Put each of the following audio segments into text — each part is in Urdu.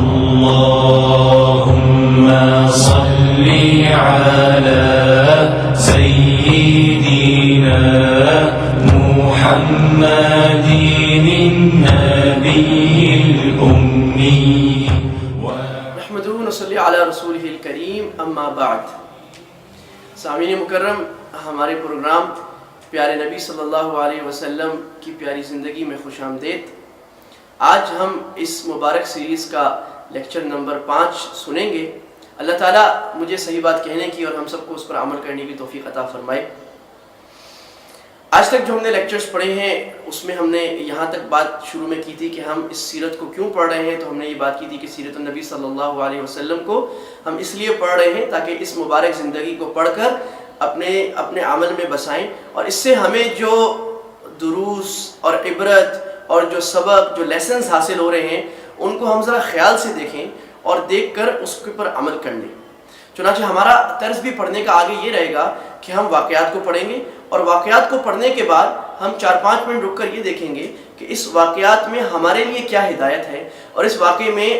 اللهم صل على سيدنا محمد النبي الأمي نحمده ونصلي على رسوله الكريم اما بعد. سامعین مکرم، ہمارے پروگرام پیارے نبی صلی اللہ علیہ وسلم کی پیاری زندگی میں خوش آمدید. آج ہم اس مبارک سیریز کا لیکچر نمبر 5 سنیں گے. اللہ تعالیٰ مجھے صحیح بات کہنے کی اور ہم سب کو اس پر عمل کرنے کی توفیق عطا فرمائے. آج تک جو ہم نے لیکچرز پڑھے ہیں اس میں ہم نے یہاں تک بات شروع میں کی تھی کہ ہم اس سیرت کو کیوں پڑھ رہے ہیں. تو ہم نے یہ بات کی تھی کہ سیرت النبی صلی اللہ علیہ وسلم کو ہم اس لیے پڑھ رہے ہیں تاکہ اس مبارک زندگی کو پڑھ کر اپنے عمل میں بسائیں، اور اس سے ہمیں جو دروس اور عبرت اور جو سبق، جو لیسنز حاصل ہو رہے ہیں ان کو ہم ذرا خیال سے دیکھیں اور دیکھ کر اس کے پر عمل کر لیں. چنانچہ ہمارا طرز بھی پڑھنے کا آگے یہ رہے گا کہ ہم واقعات کو پڑھیں گے، اور واقعات کو پڑھنے کے بعد ہم 4-5 منٹ رک کر یہ دیکھیں گے کہ اس واقعات میں ہمارے لیے کیا ہدایت ہے، اور اس واقعے میں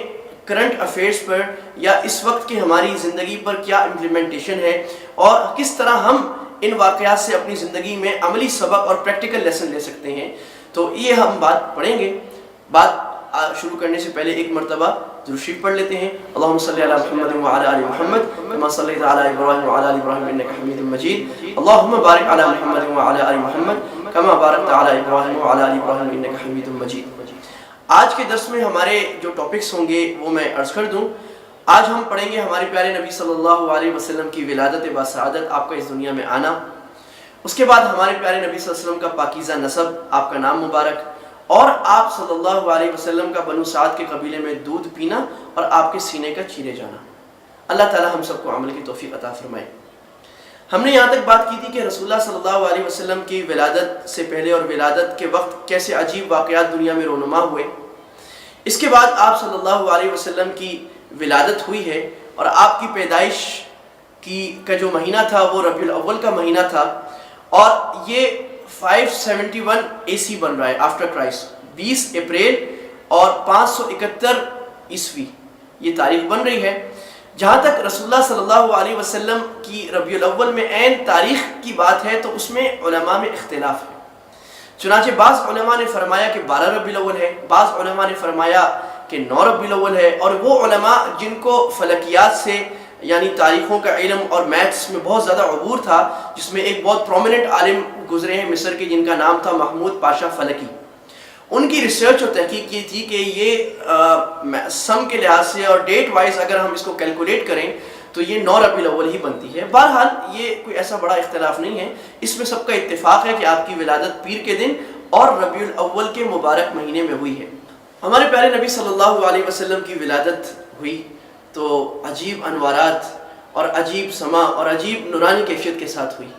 کرنٹ افیئرز پر یا اس وقت کی ہماری زندگی پر کیا امپلیمنٹیشن ہے، اور کس طرح ہم ان واقعات سے اپنی زندگی میں عملی سبق اور پریکٹیکل لیسن لے سکتے ہیں. تو یہ ہم بات پڑھیں گے. بات شروع کرنے سے پہلے ایک مرتبہ درود شریف پڑھ لیتے ہیں. اللہم صلی علی محمد وعلی آل محمد کما صلیت علی ابراہیم وعلی آل ابراہیم انک حمید مجید. اللہم بارک علی محمد وعلی آل محمد کما بارکت علی ابراہیم وعلی آل ابراہیم انک حمید مجید. آج کے درس میں ہمارے جو ٹاپکس ہوں گے وہ میں عرض کر دوں. آج ہم پڑھیں گے ہمارے پیارے نبی صلی اللہ علیہ وسلم کی ولادت باسعادت، آپ کا اس دنیا میں آنا. اس کے بعد ہمارے پیارے نبی صلی اللہ علیہ وسلم کا پاکیزہ نسب، آپ کا نام مبارک، اور آپ صلی اللہ علیہ وسلم کا بنو سعد کے قبیلے میں دودھ پینا اور آپ کے سینے کا چیرے جانا. اللہ تعالی ہم سب کو عمل کی توفیق عطا فرمائے. ہم نے یہاں تک بات کی تھی کہ رسول اللہ صلی اللہ علیہ وسلم کی ولادت سے پہلے اور ولادت کے وقت کیسے عجیب واقعات دنیا میں رونما ہوئے. اس کے بعد آپ صلی اللہ علیہ وسلم کی ولادت ہوئی ہے، اور آپ کی پیدائش کا جو مہینہ تھا وہ ربیع الاول کا مہینہ تھا، اور یہ 571 AC بن رہا ہے آفٹر کرائسٹ. 20 اپریل اور 571 عیسوی یہ تاریخ بن رہی ہے. جہاں تک رسول اللہ صلی اللہ علیہ وسلم کی ربیع الاول میں عین تاریخ کی بات ہے تو اس میں علماء میں اختلاف ہے. چنانچہ بعض علماء نے فرمایا کہ 12 ربیع الاول ہے، بعض علماء نے فرمایا کہ 9 ربیع الاول ہے. اور وہ علماء جن کو فلکیات سے یعنی تاریخوں کا علم اور میتھس میں بہت زیادہ عبور تھا، جس میں ایک بہت پرومیننٹ عالم گزرے ہیں مصر کے جن کا نام تھا محمود پاشا فلکی، ان کی ریسرچ اور تحقیق یہ تھی کہ یہ سم کے لحاظ سے اور ڈیٹ وائز اگر ہم اس کو کیلکولیٹ کریں تو یہ 9 ربیع الاول ہی بنتی ہے. بہرحال یہ کوئی ایسا بڑا اختلاف نہیں ہے، اس میں سب کا اتفاق ہے کہ آپ کی ولادت پیر کے دن اور ربیع الاول کے مبارک مہینے میں ہوئی ہے. ہمارے پیارے نبی صلی اللہ علیہ وسلم کی ولادت ہوئی تو عجیب انوارات اور عجیب سما اور عجیب نورانی کیفیت کے ساتھ ہوئی.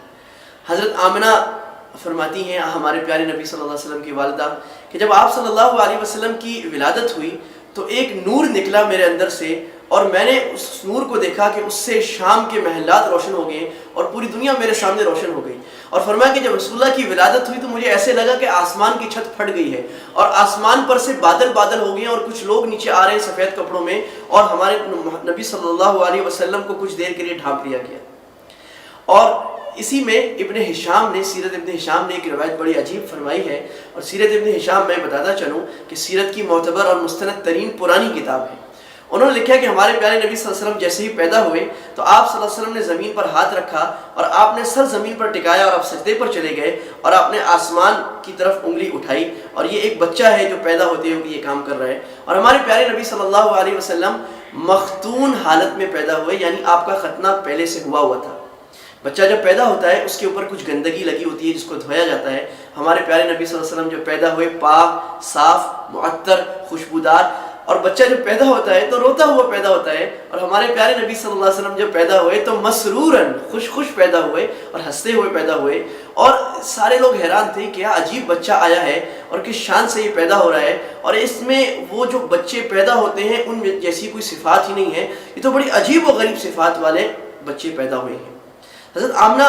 حضرت آمنہ فرماتی ہیں ہمارے پیارے نبی صلی اللہ علیہ وسلم کی والدہ کہ جب آپ صلی اللہ علیہ وسلم کی ولادت ہوئی تو ایک نور نکلا میرے اندر سے، اور میں نے اس نور کو دیکھا کہ اس سے شام کے محلات روشن ہو گئے اور پوری دنیا میرے سامنے روشن ہو گئی. اور فرمایا کہ جب رسول اللہ کی ولادت ہوئی تو مجھے ایسے لگا کہ آسمان کی چھت پھٹ گئی ہے اور آسمان پر سے بادل ہو گئے ہیں، اور کچھ لوگ نیچے آ رہے ہیں سفید کپڑوں میں، اور ہمارے نبی صلی اللہ علیہ وسلم کو کچھ دیر کے لیے ڈھانپ لیا گیا. اور اسی میں ابن ہشام نے، سیرت ابن ہشام نے ایک روایت بڑی عجیب فرمائی ہے، اور سیرت ابن ہشام میں بتاتا چلوں کہ سیرت کی معتبر اور مستند ترین پرانی کتاب ہے. انہوں نے لکھا کہ ہمارے پیارے نبی صلی اللہ علیہ وسلم جیسے ہی پیدا ہوئے تو آپ صلی اللہ علیہ وسلم نے زمین پر ہاتھ رکھا اور آپ نے سر زمین پر ٹکایا اور آپ سجدے پر چلے گئے اور آپ نے آسمان کی طرف انگلی اٹھائی، اور یہ ایک بچہ ہے جو پیدا ہوتے ہوئے یہ کام کر رہا ہے. اور ہمارے پیارے نبی صلی اللہ علیہ وسلم مختون حالت میں پیدا ہوئے، یعنی آپ کا ختنہ پہلے سے ہوا تھا. بچہ جب پیدا ہوتا ہے اس کے اوپر کچھ گندگی لگی ہوتی ہے جس کو دھویا جاتا ہے. ہمارے پیارے نبی صلی اللہ علیہ وسلم جو پیدا ہوئے پاک، صاف، معطر، خوشبودار، اور بچہ جب پیدا ہوتا ہے تو روتا ہوا پیدا ہوتا ہے. اور ہمارے پیارے نبی صلی اللہ علیہ وسلم جب پیدا ہوئے تو مسرورن، خوش پیدا ہوئے اور ہنستے ہوئے پیدا ہوئے. اور سارے لوگ حیران تھے کہ کیا عجیب بچہ آیا ہے اور کس شان سے یہ پیدا ہو رہا ہے، اور اس میں وہ جو بچے پیدا ہوتے ہیں ان میں جیسی کوئی صفات ہی نہیں ہے، یہ تو بڑی عجیب و غریب صفات والے بچے پیدا ہوئے ہیں. حضرت آمنہ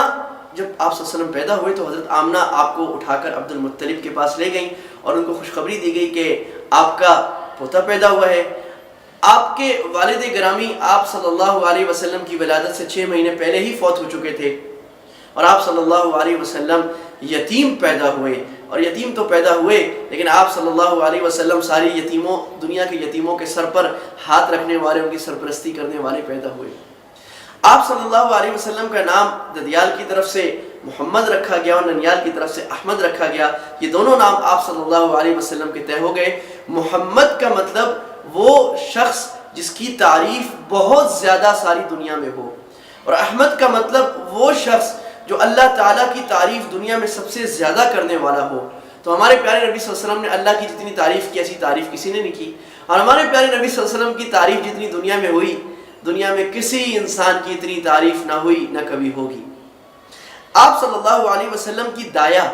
جب آپ صلی اللہ علیہ وسلم پیدا ہوئے تو حضرت آمنہ آپ کو اٹھا کر عبد المطلب کے پاس لے گئیں اور ان کو خوشخبری دی گئی کہ آپ کا پوتا پیدا ہوا ہے. آپ کے والد گرامی آپ صلی اللہ علیہ وسلم کی ولادت سے 6 مہینے پہلے ہی فوت ہو چکے تھے، اور آپ صلی اللہ علیہ وسلم یتیم پیدا ہوئے، اور یتیم تو پیدا ہوئے لیکن آپ صلی اللہ علیہ وسلم ساری یتیموں، دنیا کے یتیموں کے سر پر ہاتھ رکھنے والے، ان کی سرپرستی کرنے والے پیدا ہوئے۔ آپ صلی اللہ علیہ وسلم کا نام ددیال کی طرف سے محمد رکھا گیا اور ننیال کی طرف سے احمد رکھا گیا۔ یہ دونوں نام آپ صلی اللہ علیہ وسلم کے طے ہو گئے۔ محمد کا مطلب وہ شخص جس کی تعریف بہت زیادہ ساری دنیا میں ہو، اور احمد کا مطلب وہ شخص جو اللہ تعالیٰ کی تعریف دنیا میں سب سے زیادہ کرنے والا ہو۔ تو ہمارے پیارے نبی صلی اللہ علیہ وسلم نے اللہ کی جتنی تعریف کی ایسی تعریف کسی نے نہیں کی، اور ہمارے پیارے نبی صلی اللہ علیہ وسلم کی تعریف جتنی دنیا میں ہوئی، دنیا میں کسی انسان کی اتنی تعریف نہ ہوئی نہ کبھی ہوگی۔ آپ صلی اللہ علیہ وسلم کی دایا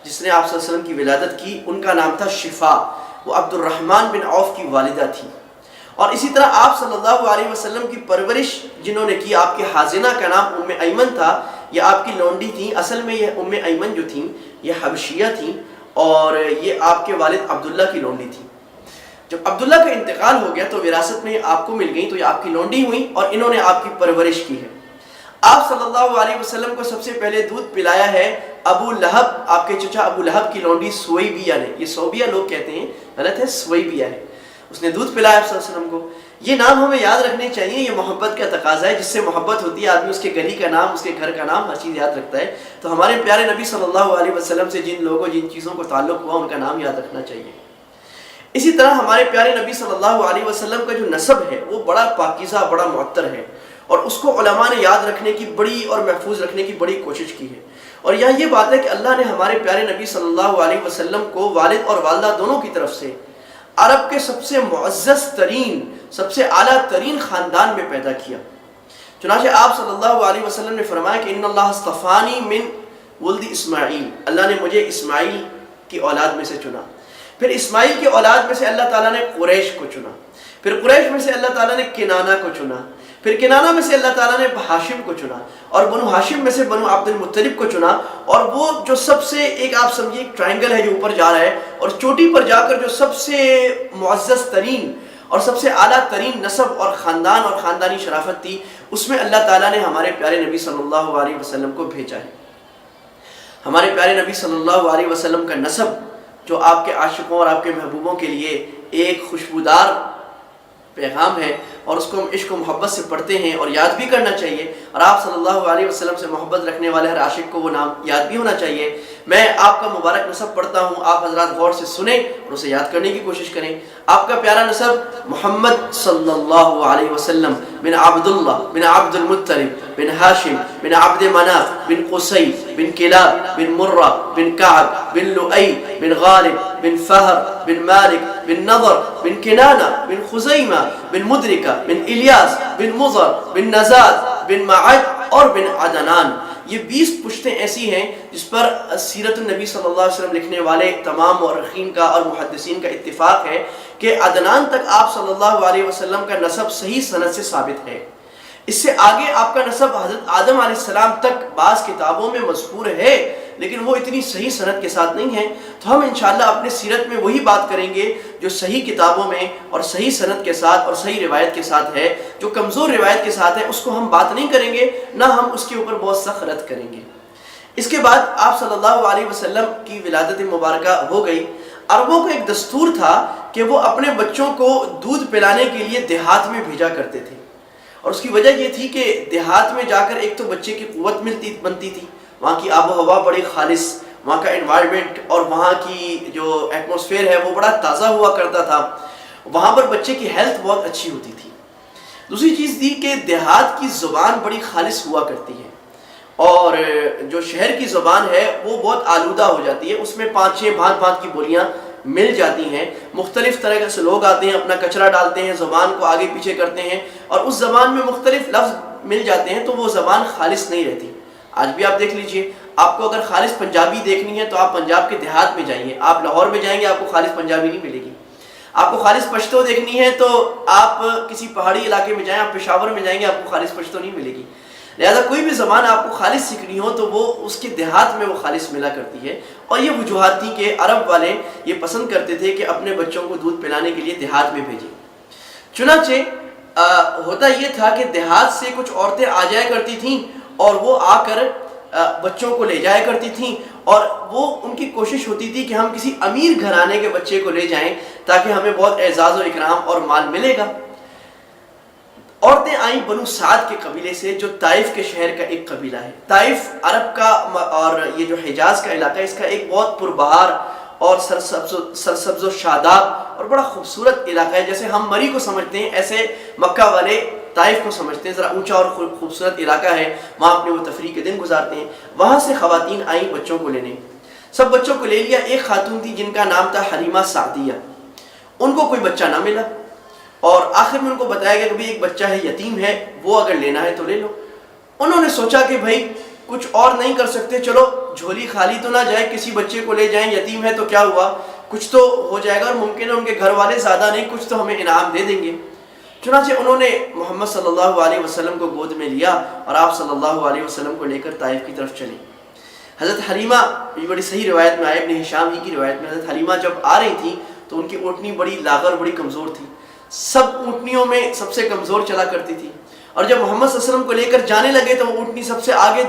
جس نے آپ صلی اللہ علیہ وسلم کی ولادت کی، ان کا نام تھا شفا، وہ عبد الرحمن بن عوف کی والدہ تھی۔ اور اسی طرح آپ صلی اللہ علیہ وسلم کی پرورش جنہوں نے کی، آپ کے حاضنہ کا نام ام ایمن تھا، یہ آپ کی لونڈی تھیں۔ اصل میں یہ ام ایمن جو تھیں یہ حبشیہ تھیں، اور یہ آپ کے والد عبداللہ کی لونڈی تھیں۔ جب عبداللہ کا انتقال ہو گیا تو وراثت میں آپ کو مل گئی، تو یہ آپ کی لونڈی ہوئی اور انہوں نے آپ کی پرورش کی ہے۔ آپ صلی اللہ علیہ وسلم کو سب سے پہلے دودھ پلایا ہے ابو لہب، آپ کے چچا ابو لہب کی لونڈی سویبیہ نے، یہ صوبیہ لوگ کہتے ہیں، غلط ہے، سویبیہ ہے، اس نے دودھ پلایا آپ صلی اللہ علیہ وسلم کو۔ یہ نام ہمیں یاد رکھنے چاہیے، یہ محبت کا تقاضا ہے، جس سے محبت ہوتی ہے آدمی اس کے گلی کا نام، اس کے گھر کا نام، ہر چیز یاد رکھتا ہے۔ تو ہمارے پیارے نبی صلی اللہ علیہ وسلم سے جن لوگوں جن چیزوں کو تعلق ہوا ان کا نام یاد رکھنا چاہیے۔ اسی طرح ہمارے پیارے نبی صلی اللہ علیہ وسلم کا جو نسب ہے وہ بڑا پاکیزہ، بڑا معطر ہے، اور اس کو علماء نے یاد رکھنے کی بڑی اور محفوظ رکھنے کی بڑی کوشش کی ہے۔ اور یہاں یہ بات ہے کہ اللہ نے ہمارے پیارے نبی صلی اللہ علیہ وسلم کو والد اور والدہ دونوں کی طرف سے عرب کے سب سے معزز ترین، سب سے اعلیٰ ترین خاندان میں پیدا کیا۔ چنانچہ آپ صلی اللہ علیہ وسلم نے فرمایا کہ ان اللہ اصطفانی من ولد اسماعیل، اللہ نے مجھے اسماعیل کی اولاد میں سے چنا۔ پھر اسماعیل کی اولاد میں سے اللہ تعالیٰ نے قریش کو چنا، پھر قریش میں سے اللہ تعالیٰ نے کنانہ کو چنا، پھر کنانہ میں سے اللہ تعالیٰ نے ہاشم کو چنا، اور بنو ہاشم میں سے بنو عبد المطلب کو چنا۔ اور وہ جو سب سے ایک آپ سمجھیے ایک ٹرائنگل ہے جو اوپر جا رہا ہے، اور چوٹی پر جا کر جو سب سے معزز ترین اور سب سے اعلیٰ ترین نسب اور خاندان اور خاندانی شرافت تھی، اس میں اللہ تعالیٰ نے ہمارے پیارے نبی صلی اللہ علیہ وسلم کو بھیجا ہے۔ ہمارے پیارے نبی صلی اللہ علیہ وسلم کا نسب جو آپ کے عاشقوں اور آپ کے محبوبوں کے لیے ایک خوشبودار پیغام ہے، اور اس کو ہم عشق و محبت سے پڑھتے ہیں اور یاد بھی کرنا چاہیے، اور آپ صلی اللہ علیہ وسلم سے محبت رکھنے والے ہر عاشق کو وہ نام یاد بھی ہونا چاہیے۔ میں آپ کا مبارک نسب پڑھتا ہوں، آپ حضرات غور سے سنیں اور اسے یاد کرنے کی کوشش کریں۔ آپ کا پیارا نسب محمد صلی اللہ علیہ وسلم بن عبداللہ بن عبد المطلب بن ہاشم بن عبد مناف بن قصی بن کلاب بن مرہ بن کعب بن لؤی بن غالب بن فہر بن مالک بن نضر بن کنانہ بن خزیمہ بن مدرکہ بن الیاس بن مضر بن نزاد بن معد اور بن عدنان۔ یہ 20 پشتیں ایسی ہیں جس پر سیرت النبی صلی اللہ علیہ وسلم لکھنے والے تمام مورخین کا اور محدثین کا اتفاق ہے کہ عدنان تک آپ صلی اللہ علیہ وسلم کا نسب صحیح سند سے ثابت ہے۔ اس سے آگے آپ کا نسب حضرت آدم علیہ السلام تک بعض کتابوں میں مذکور ہے، لیکن وہ اتنی صحیح سند کے ساتھ نہیں ہے۔ تو ہم انشاءاللہ اپنے سیرت میں وہی بات کریں گے جو صحیح کتابوں میں اور صحیح سند کے ساتھ اور صحیح روایت کے ساتھ ہے۔ جو کمزور روایت کے ساتھ ہے اس کو ہم بات نہیں کریں گے، نہ ہم اس کے اوپر بہت سخت رد کریں گے۔ اس کے بعد آپ صلی اللہ علیہ وسلم کی ولادت مبارکہ ہو گئی۔ عربوں کا ایک دستور تھا کہ وہ اپنے بچوں کو دودھ پلانے کے لیے دیہات میں بھیجا کرتے تھے، اور اس کی وجہ یہ تھی کہ دیہات میں جا کر ایک تو بچے کی قوت بنتی تھی، وہاں کی آب و ہوا بڑی خالص، وہاں کا انوائرمنٹ اور وہاں کی جو ایٹماسفیئر ہے وہ بڑا تازہ ہوا کرتا تھا، وہاں پر بچے کی ہیلتھ بہت اچھی ہوتی تھی۔ دوسری چیز تھی کہ دیہات کی زبان بڑی خالص ہوا کرتی ہے، اور جو شہر کی زبان ہے وہ بہت آلودہ ہو جاتی ہے، اس میں 5-6 بھانت کی بولیاں مل جاتی ہیں، مختلف طرح سے لوگ آتے ہیں، اپنا کچرا ڈالتے ہیں، زبان کو آگے پیچھے کرتے ہیں، اور اس زبان میں مختلف لفظ مل جاتے ہیں، تو وہ زبان خالص نہیں رہتی۔ آج بھی آپ دیکھ لیجئے، آپ کو اگر خالص پنجابی دیکھنی ہے تو آپ پنجاب کے دیہات میں جائیے، آپ لاہور میں جائیں گے آپ کو خالص پنجابی نہیں ملے گی۔ آپ کو خالص پشتو دیکھنی ہے تو آپ کسی پہاڑی علاقے میں جائیں، آپ پشاور میں جائیں گے آپ کو خالص پشتو نہیں ملے گی۔ لہذا کوئی بھی زبان آپ کو خالص سیکھنی ہو تو وہ اس کے دیہات میں وہ خالص ملا کرتی ہے، اور یہ وجوہات تھی کہ عرب والے یہ پسند کرتے تھے کہ اپنے بچوں کو دودھ پلانے کے لیے دیہات میں بھیجیں۔ چنانچہ ہوتا یہ تھا کہ دیہات سے کچھ عورتیں آ جایا کرتی تھیں اور وہ آ کر بچوں کو لے جایا کرتی تھیں، اور وہ ان کی کوشش ہوتی تھی کہ ہم کسی امیر گھرانے کے بچے کو لے جائیں تاکہ ہمیں بہت اعزاز و اکرام اور مال ملے گا۔ عورتیں آئیں بنو سعد کے قبیلے سے، جو طائف کے شہر کا ایک قبیلہ ہے۔ طائف عرب کا اور یہ جو حجاز کا علاقہ ہے، اس کا ایک بہت پربہار اور سرسبز و شاداب اور بڑا خوبصورت علاقہ ہے۔ جیسے ہم مری کو سمجھتے ہیں، ایسے مکہ والے طائف کو سمجھتے ہیں، ذرا اونچا اور خوبصورت علاقہ ہے، وہاں اپنے وہ تفریح کے دن گزارتے ہیں۔ وہاں سے خواتین آئیں بچوں کو لینے، سب بچوں کو لے لیا۔ ایک خاتون تھی جن کا نام تھا حلیمہ سعدیہ، ان کو کوئی بچہ نہ ملا، اور آخر میں ان کو بتایا گیا کہ بھئی ایک بچہ ہے، یتیم ہے، وہ اگر لینا ہے تو لے لو۔ انہوں نے سوچا کہ بھائی کچھ اور نہیں کر سکتے، چلو جھولی خالی تو نہ جائے، کسی بچے کو لے جائیں، یتیم ہے تو کیا ہوا، کچھ تو ہو جائے گا، اور ممکن ہے ان کے گھر والے زیادہ نہیں، کچھ تو ہمیں انعام دے دیں گے۔ چنانچہ انہوں نے محمد صلی اللہ علیہ وسلم کو گود میں لیا اور آپ صلی اللہ علیہ وسلم کو لے کر طائف کی طرف چلے۔ حضرت حلیمہ، یہ بڑی صحیح روایت میں آئے، ابن ہشام ہی کی روایت میں، حضرت حلیمہ جب آ رہی تھی تو ان کی اونٹنی بڑی لاغر، بڑی کمزور تھی، سب اونٹنیوں میں سب سے کمزور چلا کرتی تھی، اور جب محمد صلی اللہ علیہ وسلم کو لے کر جانے لگے تو وہ اونٹنی سب سے آگے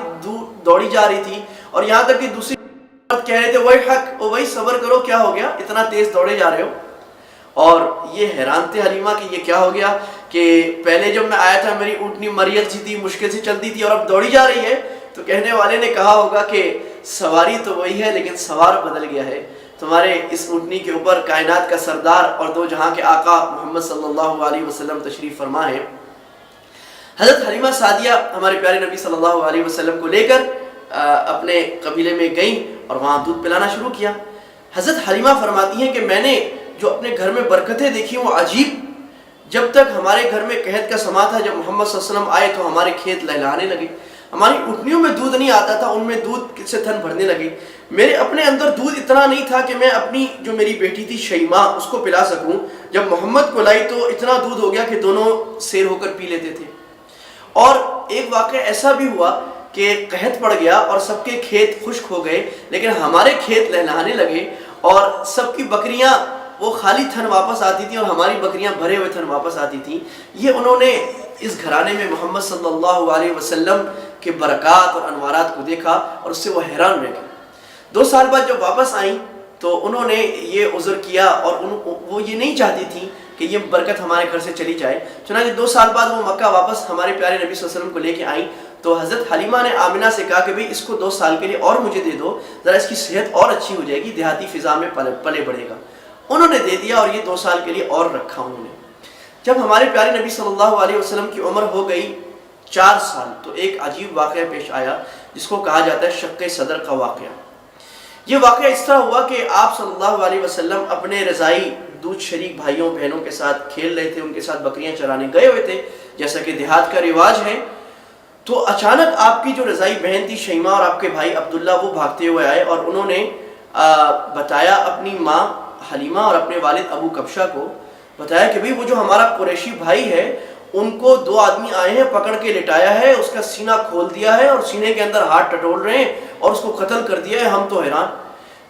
دوڑی جا رہی تھی، اور یہاں تک کہ دوسری کہہ رہے تھے وہی حق، او بھائی صبر کرو، کیا ہو گیا، اتنا تیز دوڑے جا رہے ہو۔ اور یہ حیران تھے حلیمہ کہ یہ کیا ہو گیا، کہ پہلے جب میں آیا تھا میری اونٹنی مریض سی تھی، مشکل سے چلتی تھی، اور اب دوڑی جا رہی ہے۔ تو کہنے والے نے کہا ہوگا کہ سواری تو وہی ہے لیکن سوار بدل گیا ہے، تمہارے اس اونٹنی کے اوپر کائنات کا سردار اور دو جہاں کے آقا محمد صلی اللہ علیہ وسلم تشریف فرما ہے۔ حضرت حلیمہ سعدیہ ہمارے پیارے نبی صلی اللہ علیہ وسلم کو لے کر اپنے قبیلے میں گئیں اور وہاں دودھ پلانا شروع کیا۔ حضرت حلیمہ فرماتی ہیں کہ میں نے جو اپنے گھر میں برکتیں دیکھی وہ عجیب، جب تک ہمارے گھر میں قحط کا سما تھا، جب محمد صلی اللہ علیہ وسلم آئے تو ہمارے کھیت لہلانے لگے، ہماری اونٹنیوں میں دودھ نہیں آتا تھا، ان میں دودھ سے تھن بھرنے لگے، میرے اپنے اندر دودھ اتنا نہیں تھا کہ میں اپنی جو میری بیٹی تھی شیماء اس کو پلا سکوں، جب محمد کو لائی تو اتنا دودھ ہو گیا کہ دونوں سیر ہو کر پی لیتے تھے۔ اور ایک واقعہ ایسا بھی ہوا کہ قحط پڑ گیا اور سب کے کھیت خشک ہو گئے، لیکن ہمارے کھیت لہلانے لگے اور سب کی بکریاں وہ خالی تھن واپس آتی تھیں اور ہماری بکریاں بھرے ہوئے تھن واپس آتی تھیں۔ یہ انہوں نے اس گھرانے میں محمد صلی اللہ علیہ وسلم کے برکات اور انوارات کو دیکھا اور اس سے وہ حیران رہ گئے۔ 2 سال بعد جب واپس آئیں تو انہوں نے یہ عذر کیا، اور وہ یہ نہیں چاہتی تھیں کہ یہ برکت ہمارے گھر سے چلی جائے، چنانچہ 2 سال بعد وہ مکہ واپس ہمارے پیارے نبی صلی اللہ علیہ وسلم کو لے کے آئیں۔ تو حضرت حلیمہ نے آمنہ سے کہا کہ بھئی اس کو 2 سال کے لیے اور مجھے دے دو، ذرا اس کی صحت اور اچھی ہو جائے گی، دیہاتی فضا میں پلے بڑھے گا۔ انہوں نے دے دیا اور یہ 2 سال کے لیے اور رکھا انہوں نے۔ جب ہمارے پیارے نبی صلی اللہ علیہ وسلم کی عمر ہو گئی 4 سال تو ایک عجیب واقعہ پیش آیا جس کو کہا جاتا ہے شق صدر کا واقعہ۔ یہ واقعہ اس طرح ہوا کہ آپ صلی اللہ علیہ وسلم اپنے رضائی دودھ شریک بھائیوں بہنوں کے ساتھ کھیل رہے تھے، ان کے ساتھ بکریاں چرانے گئے ہوئے تھے جیسا کہ دیہات کا رواج ہے۔ تو اچانک آپ کی جو رضائی بہن تھی شیماء اور آپ کے بھائی عبداللہ وہ بھاگتے ہوئے آئے اور انہوں نے بتایا اپنی ماں حلیمہ اور اپنے والد ابو کبشہ کو، بتایا کہ بھئی وہ جو ہمارا قریشی بھائی ہے ان کو 2 آدمی آئے ہیں، پکڑ کے لٹایا ہے، اس کا سینہ کھول دیا ہے اور سینے کے اندر ہاتھ ٹٹول رہے ہیں اور اس کو قتل کر دیا ہے۔ ہم تو حیران،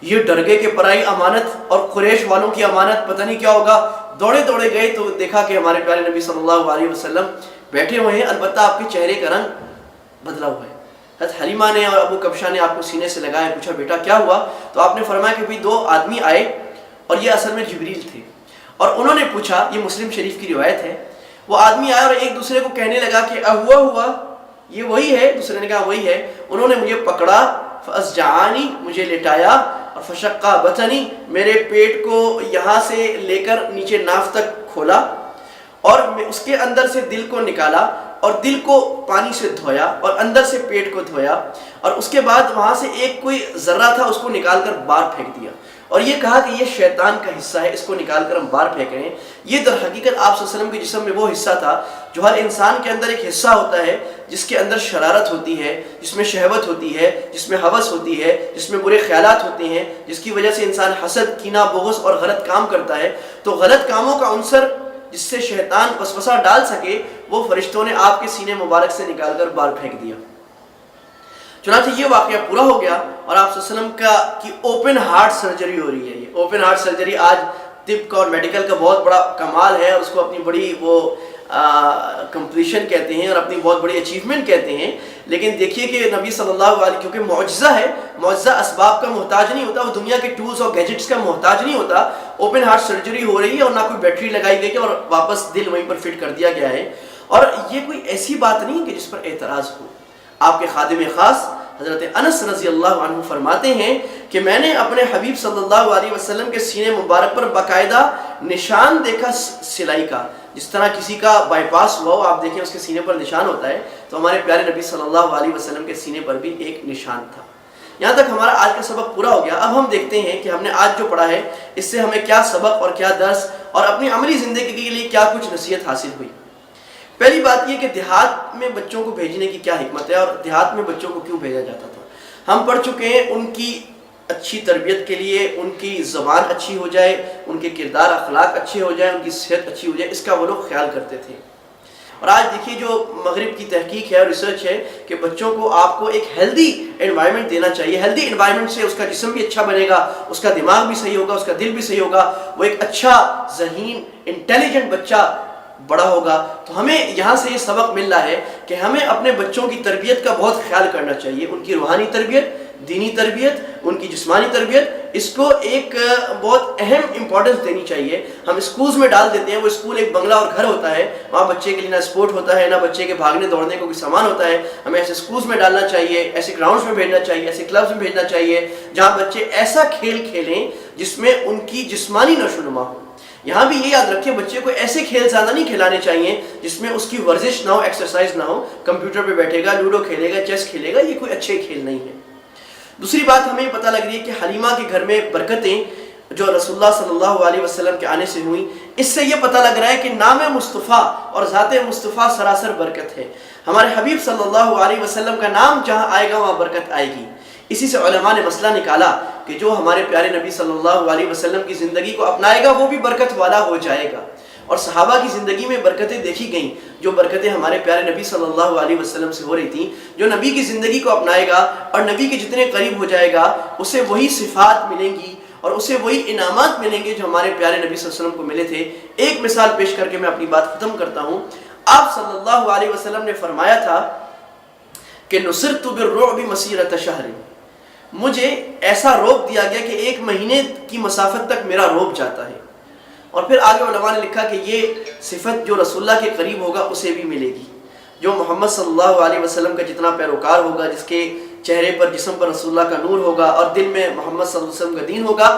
یہ ڈر گئے کہ پرائی امانت اور قریش والوں کی امانت پتہ نہیں کیا ہوگا، دوڑے دوڑے گئے تو دیکھا کہ ہمارے پیارے نبی صلی اللہ علیہ وسلم بیٹھے ہوئے ہیں، البتہ آپ کے چہرے کا رنگ بدلا ہوا ہے۔ حضرت حلیمہ نے اور ابو کبشہ نے آپ کو سینے سے لگایا، پوچھا بیٹا کیا ہوا؟ تو آپ نے فرمایا کہ بھئی 2 آدمی آئے اور یہ اصل میں جبریل تھے، اور انہوں نے پوچھا، یہ مسلم شریف کی روایت ہے، وہ آدمی آئے اور ایک دوسرے کو کہنے لگا کہ ہوا یہ وہی ہے، دوسرے نے کہا وہی ہے، انہوں نے مجھے پکڑا، فَأَسْجَعَانِي مجھے لٹایا، اور فَشَقَّ بَطْنِي میرے پیٹ کو یہاں سے لے کر نیچے ناف تک کھولا اور اس کے اندر سے دل کو نکالا اور دل کو پانی سے دھویا اور اندر سے پیٹ کو دھویا، اور اس کے بعد وہاں سے ایک کوئی ذرہ تھا اس کو نکال کر باہر پھینک دیا اور یہ کہا کہ یہ شیطان کا حصہ ہے، اس کو نکال کر ہم باہر پھینک رہے ہیں۔ یہ در حقیقت آپ صلی اللہ علیہ وسلم کے جسم میں وہ حصہ تھا جو ہر انسان کے اندر ایک حصہ ہوتا ہے جس کے اندر شرارت ہوتی ہے، جس میں شہوت ہوتی ہے، جس میں ہوس ہوتی ہے، جس میں برے خیالات ہوتے ہیں، جس کی وجہ سے انسان حسد، کینہ، بغض اور غلط کام کرتا ہے۔ تو غلط کاموں کا عنصر جس سے شیطان وسوسہ ڈال سکے وہ فرشتوں نے آپ کے سینے مبارک سے نکال کر باہر پھینک دیا۔ چنانچہ یہ واقعہ پورا ہو گیا اور آپ صلی اللہ علیہ وسلم کی اوپن ہارٹ سرجری ہو رہی ہے۔ یہ اوپن ہارٹ سرجری آج طب کا اور میڈیکل کا بہت بڑا کمال ہے اور اس کو اپنی بڑی وہ کمپلیشن کہتے ہیں اور اپنی بہت بڑی اچیومنٹ کہتے ہیں. لیکن دیکھیے کہ نبی صلی اللہ علیہ، کیونکہ معجزہ ہے، معجزہ اسباب کا محتاج نہیں ہوتا، وہ دنیا کے ٹولز اور گیجٹس کا محتاج نہیں ہوتا. اوپن ہارٹ سرجری ہو رہی ہے اور نہ کوئی بیٹری لگائی گئی ہے اور واپس دل وہیں پر فٹ کر دیا گیا ہے. اور یہ کوئی ایسی بات نہیں کہ جس پر اعتراض ہو. آپ کے خادم خاص حضرت انس رضی اللہ عنہ فرماتے ہیں کہ میں نے اپنے حبیب صلی اللہ علیہ وسلم کے سینے مبارک پر باقاعدہ نشان دیکھا سلائی کا. جس طرح کسی کا بائی پاس ہوا ہو، آپ دیکھیں اس کے سینے پر نشان ہوتا ہے، تو ہمارے پیارے نبی صلی اللہ علیہ وسلم کے سینے پر بھی ایک نشان تھا. یہاں تک ہمارا آج کا سبق پورا ہو گیا. اب ہم دیکھتے ہیں کہ ہم نے آج جو پڑھا ہے اس سے ہمیں کیا سبق اور کیا درس اور اپنی عملی زندگی کے لیے کیا کچھ نصیحت حاصل ہوئی. پہلی بات یہ کہ دیہات میں بچوں کو بھیجنے کی کیا حکمت ہے اور دیہات میں بچوں کو کیوں بھیجا جاتا تھا. ہم پڑھ چکے ہیں ان کی اچھی تربیت کے لیے، ان کی زبان اچھی ہو جائے، ان کے کردار اخلاق اچھے ہو جائیں، ان کی صحت اچھی ہو جائے، اس کا وہ لوگ خیال کرتے تھے. اور آج دیکھیے جو مغرب کی تحقیق ہے اور ریسرچ ہے کہ بچوں کو آپ کو ایک ہیلدی انوائرمنٹ دینا چاہیے. ہیلدی انوائرمنٹ سے اس کا جسم بھی اچھا بنے گا، اس کا دماغ بھی صحیح ہوگا، اس کا دل بھی صحیح ہوگا، وہ ایک اچھا ذہین انٹیلیجنٹ بچہ بڑا ہوگا. تو ہمیں یہاں سے یہ سبق مل رہا ہے کہ ہمیں اپنے بچوں کی تربیت کا بہت خیال کرنا چاہیے. ان کی روحانی تربیت، دینی تربیت، ان کی جسمانی تربیت، اس کو ایک بہت اہم امپورٹنس دینی چاہیے. ہم اسکولز میں ڈال دیتے ہیں، وہ اسکول ایک بنگلہ اور گھر ہوتا ہے، وہاں بچے کے لیے نہ اسپورٹ ہوتا ہے، نہ بچے کے بھاگنے دوڑنے کو کوئی سامان ہوتا ہے. ہمیں ایسے اسکولز میں ڈالنا چاہیے، ایسے گراؤنڈز میں بھیجنا چاہیے، ایسے کلبز میں بھیجنا چاہیے جہاں بچے ایسا کھیل کھیلیں جس میں ان کی جسمانی نشو و نما ہو. یہاں بھی یہ یاد رکھیں بچے کو ایسے کھیل زیادہ نہیں کھلانے چاہیے جس میں اس کی ورزش نہ ہو، ایکسرسائز نہ ہو. کمپیوٹر پہ بیٹھے گا، لوڈو کھیلے گا، چیس کھیلے گا، یہ کوئی اچھے کھیل نہیں ہے. دوسری بات ہمیں پتہ لگ رہی ہے کہ حلیمہ کے گھر میں برکتیں جو رسول اللہ صلی اللہ علیہ وسلم کے آنے سے ہوئیں، اس سے یہ پتہ لگ رہا ہے کہ نام مصطفیٰ اور ذات مصطفیٰ سراسر برکت ہے. ہمارے حبیب صلی اللہ علیہ وسلم کا نام جہاں آئے گا وہاں برکت آئے گی. اسی سے علماء نے مسئلہ نکالا کہ جو ہمارے پیارے نبی صلی اللہ علیہ وسلم کی زندگی کو اپنائے گا وہ بھی برکت والا ہو جائے گا. اور صحابہ کی زندگی میں برکتیں دیکھی گئیں، جو برکتیں ہمارے پیارے نبی صلی اللہ علیہ وسلم سے ہو رہی تھیں. جو نبی کی زندگی کو اپنائے گا اور نبی کے جتنے قریب ہو جائے گا اسے وہی صفات ملیں گی اور اسے وہی انعامات ملیں گے جو ہمارے پیارے نبی صلی اللہ علیہ وسلم کو ملے تھے. ایک مثال پیش کر کے میں اپنی بات ختم کرتا ہوں. آپ صلی اللہ علیہ وسلم نے فرمایا تھا کہ نصرت بالرعب مسیرۃ شہر، مجھے ایسا روب دیا گیا کہ 1 مہینے کی مسافت تک میرا روب جاتا ہے. اور پھر آگے علماء نے لکھا کہ یہ صفت جو رسول اللہ کے قریب ہوگا اسے بھی ملے گی. جو محمد صلی اللہ علیہ وسلم کا جتنا پیروکار ہوگا، جس کے چہرے پر جسم پر رسول اللہ کا نور ہوگا اور دل میں محمد صلی اللہ علیہ وسلم کا دین ہوگا،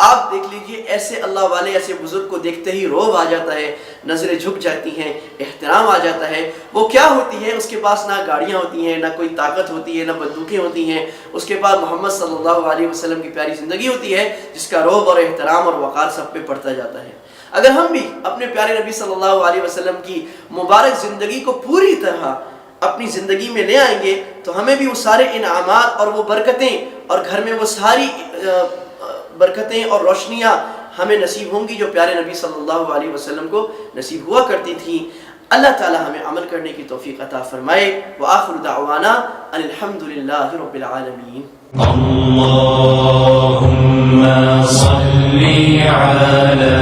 آپ دیکھ لیجئے ایسے اللہ والے ایسے بزرگ کو دیکھتے ہی روب آ جاتا ہے، نظریں جھک جاتی ہیں، احترام آ جاتا ہے. وہ کیا ہوتی ہے؟ اس کے پاس نہ گاڑیاں ہوتی ہیں، نہ کوئی طاقت ہوتی ہے، نہ بندوقیں ہوتی ہیں. اس کے پاس محمد صلی اللہ علیہ وسلم کی پیاری زندگی ہوتی ہے جس کا روب اور احترام اور وقار سب پہ پڑتا جاتا ہے. اگر ہم بھی اپنے پیارے نبی صلی اللہ علیہ وسلم کی مبارک زندگی کو پوری طرح اپنی زندگی میں لے آئیں گے تو ہمیں بھی وہ سارے انعامات اور وہ برکتیں اور گھر میں وہ ساری برکتیں اور روشنیاں ہمیں نصیب ہوں گی جو پیارے نبی صلی اللہ علیہ وسلم کو نصیب ہوا کرتی تھیں. اللہ تعالی ہمیں عمل کرنے کی توفیق عطا فرمائے. وآخر دعوانا ان الحمدللہ رب العالمین. اللهم صل على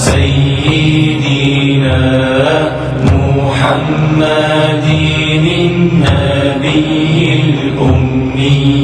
سيدنا محمد النبي الأمي